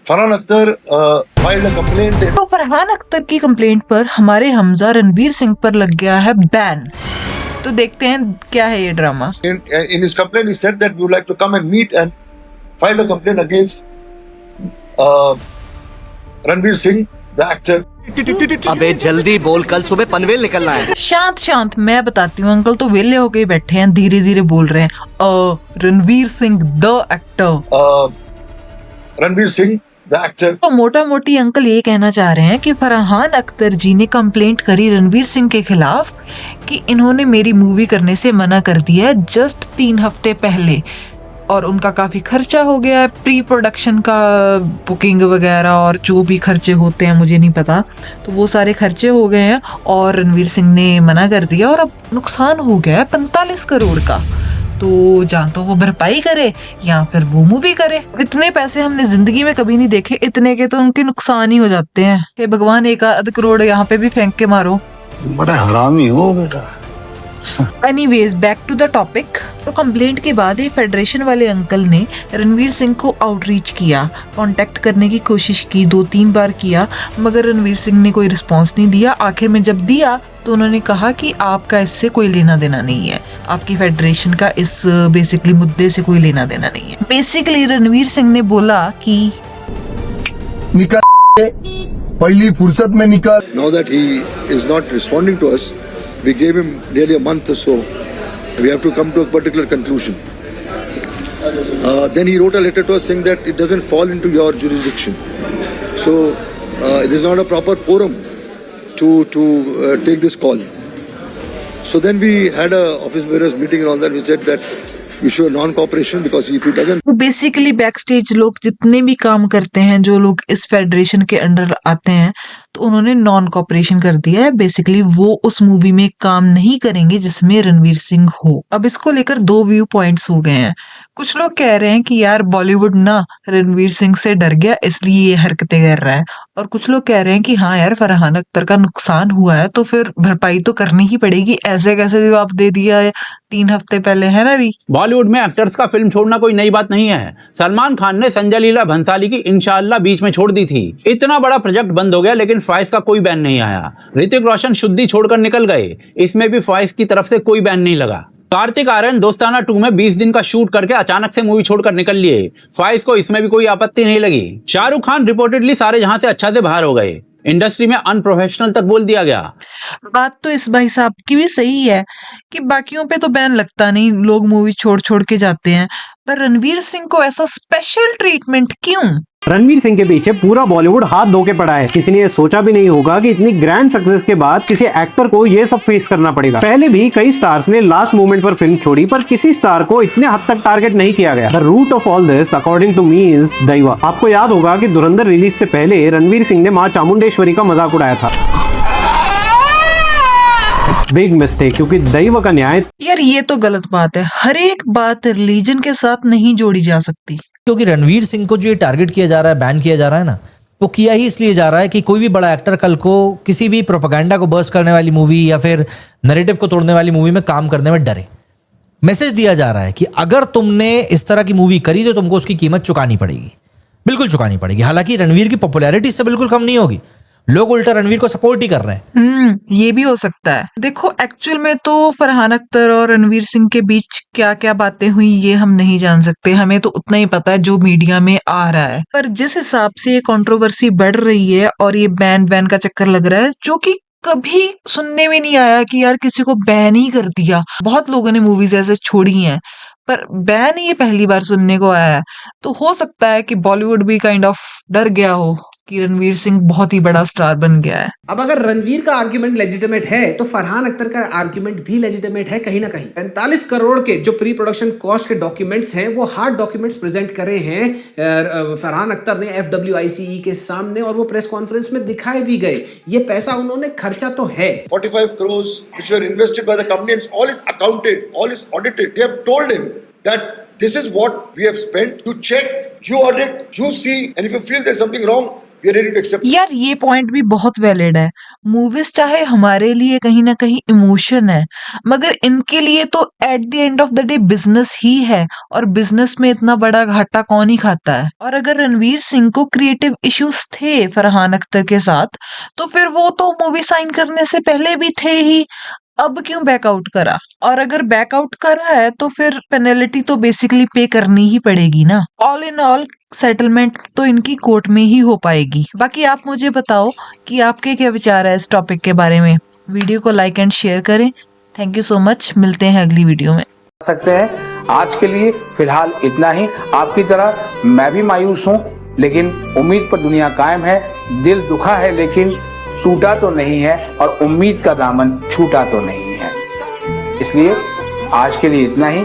Farhan Akhtar filed a complaint. तो फरहान अख्तर की complaint पर हमारे हमजा रणवीर सिंह पर लग गया है बैन। तो देखते हैं क्या है ये drama. In his complaint, he said that we would like to come and meet and file a complaint against Ranveer Singh, the actor. अबे जल्दी बोल, कल सुबह पनवेल निकलना है। शांत शांत मैं बताती हूँ, अंकल तो वेले होके बैठे हैं, धीरे धीरे बोल रहे हैं। Ranveer Singh the actor, Ranveer Singh the actor. तो मोटा मोटी अंकल ये कहना चाह रहे हैं कि फरहान अख्तर जी ने कंप्लेंट करी रणवीर सिंह के खिलाफ कि इन्होंने मेरी मूवी करने से मना कर दिया जस्ट 3 हफ्ते पहले, और उनका काफी खर्चा हो गया है, प्री प्रोडक्शन का, बुकिंग वगैरह और जो भी खर्चे होते हैं मुझे नहीं पता, तो वो सारे खर्चे हो गए हैं और रणवीर सिंह ने मना कर दिया और अब नुकसान हो गया है 45 करोड़ का। तो जान तो वो भरपाई करे या फिर वो मूवी करे। इतने पैसे हमने जिंदगी में कभी नहीं देखे, इतने के तो उनके नुकसान ही हो जाते हैं। हे भगवान, 1 करोड़ यहाँ पे भी फेंक के मारो। बड़ा हरामी हो बेटा। Anyways back to the topic. तो कंप्लेंट के बाद ही फेडरेशन वाले अंकल ने रणवीर सिंह को आउटरीच किया, कांटेक्ट करने की कोशिश की, 2-3 बार किया, मगर रणवीर सिंह ने कोई रिस्पांस नहीं दिया। आखिर में जब दिया तो उन्होंने कहा कि आपका इससे कोई लेना देना नहीं है, आपकी फेडरेशन का इस बेसिकली मुद्दे से कोई लेना देना नहीं है। बेसिकली रणवीर सिंह ने बोला कि निकल पहली फुर्सत में निकल। Now that he is not responding to us, we gave him nearly a month or so. We have to come to a particular conclusion. Then he wrote a letter to us saying that it doesn't fall into your jurisdiction. So it is not a proper forum to take this call. So then we had a office bearers meeting and all that. We said that we show non-cooperation because if he doesn't. Basically back stage लोग जितने भी काम करते हैं, जो लोग इस federation के अंडर आते हैं, तो उन्होंने नॉन कॉपरेशन कर दिया है। बेसिकली वो उस मूवी में काम नहीं करेंगे जिसमें रणवीर सिंह हो। अब इसको लेकर 2 व्यू पॉइंट्स हो गए हैं। कुछ लोग कह रहे हैं कि यार बॉलीवुड ना रणवीर सिंह से डर गया इसलिए ये हरकतें कर रहा है, और कुछ लोग कह रहे हैं कि हाँ यार फरहान अख्तर का नुकसान हुआ है तो फिर भरपाई तो करनी ही पड़ेगी। ऐसे कैसे जवाब दे दिया है 3 हफ्ते पहले, है ना? भी बॉलीवुड में एक्टर्स का फिल्म छोड़ना कोई नई बात नहीं है। सलमान खान ने संजय लीला भंसाली की इंशाअल्लाह बीच में छोड़ दी थी। इतना बड़ा प्रोजेक्ट बंद हो गया लेकिन फॉइस का कोई बैन नहीं आया। ऋतिक रोशन शुद्धि छोड़कर निकल गए, इसमें भी फॉइस की तरफ से कोई बैन नहीं लगा। कार्तिक आर्यन दोस्ताना 2 में 20 दिन का शूट करके अचानक से मूवी छोड़कर निकल लिए, फॉइस को इसमें भी कोई आपत्ति नहीं लगी। शाहरुख खान रिपोर्टेडली सारे जहां से अच्छा से बाहर हो गए, इंडस्ट्री में अनप्रोफेशनल तक बोल दिया गया। बात तो इस भाई साहब की भी सही है कि बाकियों पे तो बैन लगता नहीं, लोग मूवी छोड़ छोड़ के जाते हैं, पर रणवीर सिंह को ऐसा स्पेशल ट्रीटमेंट क्यों? रणवीर सिंह के पीछे पूरा बॉलीवुड हाथ धो के पड़ा है। किसी ने ये सोचा भी नहीं होगा कि इतनी ग्रैंड सक्सेस के बाद किसी एक्टर को ये सब फेस करना पड़ेगा। पहले भी कई स्टार्स ने लास्ट मोमेंट पर फिल्म छोड़ी, पर किसी स्टार को इतने हद तक टारगेट नहीं किया गया। The root of all this according to me is दैवा। आपको याद होगा कि धुरंधर रिलीज से पहले रणवीर सिंह ने मां चामुंडेश्वरी का मजाक उड़ाया था। बिग मिस्टेक, क्योंकि दैव का न्याय। यार ये तो गलत बात है, हर एक बात रिलीजन के साथ नहीं जोड़ी जा सकती। क्योंकि रणवीर सिंह को जो ये टारगेट किया जा रहा है, बैन किया जा रहा है ना, वो किया ही इसलिए जा रहा है कि कोई भी बड़ा एक्टर कल को किसी भी प्रोपेगेंडा को बर्स्ट करने वाली मूवी या फिर नैरेटिव को तोड़ने वाली मूवी में काम करने में डरे। मैसेज दिया जा रहा है कि अगर तुमने इस तरह की मूवी करी तो तुमको उसकी कीमत चुकानी पड़ेगी, बिल्कुल चुकानी पड़ेगी। हालांकि रणवीर की पॉपुलैरिटी इससे बिल्कुल कम नहीं होगी, लोग उल्टा रणवीर को सपोर्ट ही कर रहे हैं। ये भी हो सकता है। देखो एक्चुअल में तो फरहान अख्तर और रणवीर सिंह के बीच क्या क्या बातें हुई ये हम नहीं जान सकते, हमें तो उतना ही पता है जो मीडिया में आ रहा है। पर जिस हिसाब से ये कंट्रोवर्सी बढ़ रही है और ये बैन का चक्कर लग रहा है, जो कि कभी सुनने में नहीं आया कि यार किसी को बैन ही कर दिया। बहुत लोगों ने मूवीज ऐसे छोड़ी हैं, पर बैन ये पहली बार सुनने को आया है। तो हो सकता है कि बॉलीवुड भी काइंड ऑफ डर गया हो कि रणवीर सिंह बहुत ही बड़ा स्टार बन गया है। अब अगर रणवीर का आर्ग्यूमेंट लेजिटिमेट है तो फरहान अख्तर का आर्ग्यूमेंट भी लेजिटिमेट है कहीं ना कहीं। 45 करोड़ के जो प्री प्रोडक्शन कॉस्ट के डॉक्यूमेंट्स हैं वो हार्ड डॉक्यूमेंट्स प्रेजेंट करे हैं फरहान अख्तर ने FWICE के सामने, और वो प्रेस कॉन्फ्रेंस में दिखाए भी गए। ये पैसा उन्होंने खर्चा तो है। 45 crores which were invested by the company, and all is accounted, all is audited. They have told him that this is what we have spent. You check, you audit, you see, and if you feel there's something wrong, We are ready to accept. यार ये point भी बहुत valid है। Movies चाहे हमारे लिए कहीं ना कहीं इमोशन है, मगर इनके लिए तो at the end of the day business ही है, और बिजनेस में इतना बड़ा घाटा कौन ही खाता है। और अगर रणवीर सिंह को क्रिएटिव इश्यूज थे फरहान अख्तर के साथ, तो फिर वो तो मूवी साइन करने से पहले भी थे ही, अब क्यों बैकआउट करा? और अगर बैकआउट करा है तो फिर पेनल्टी तो बेसिकली पे करनी ही पड़ेगी ना। ऑल इन ऑल सेटलमेंट तो इनकी कोर्ट में ही हो पाएगी। बाकी आप मुझे बताओ कि आपके क्या विचार है इस टॉपिक के बारे में। वीडियो को लाइक एंड शेयर करें। Thank you so much. मिलते हैं अगली वीडियो में। सकते हैं। आज के लिए फिलहाल इतना ही। आपकी तरह मैं भी मायूस हूँ, लेकिन उम्मीद पर दुनिया कायम है। दिल दुखा है लेकिन टूटा तो नहीं है, और उम्मीद का दामन छूटा तो नहीं है। इसलिए आज के लिए इतना ही।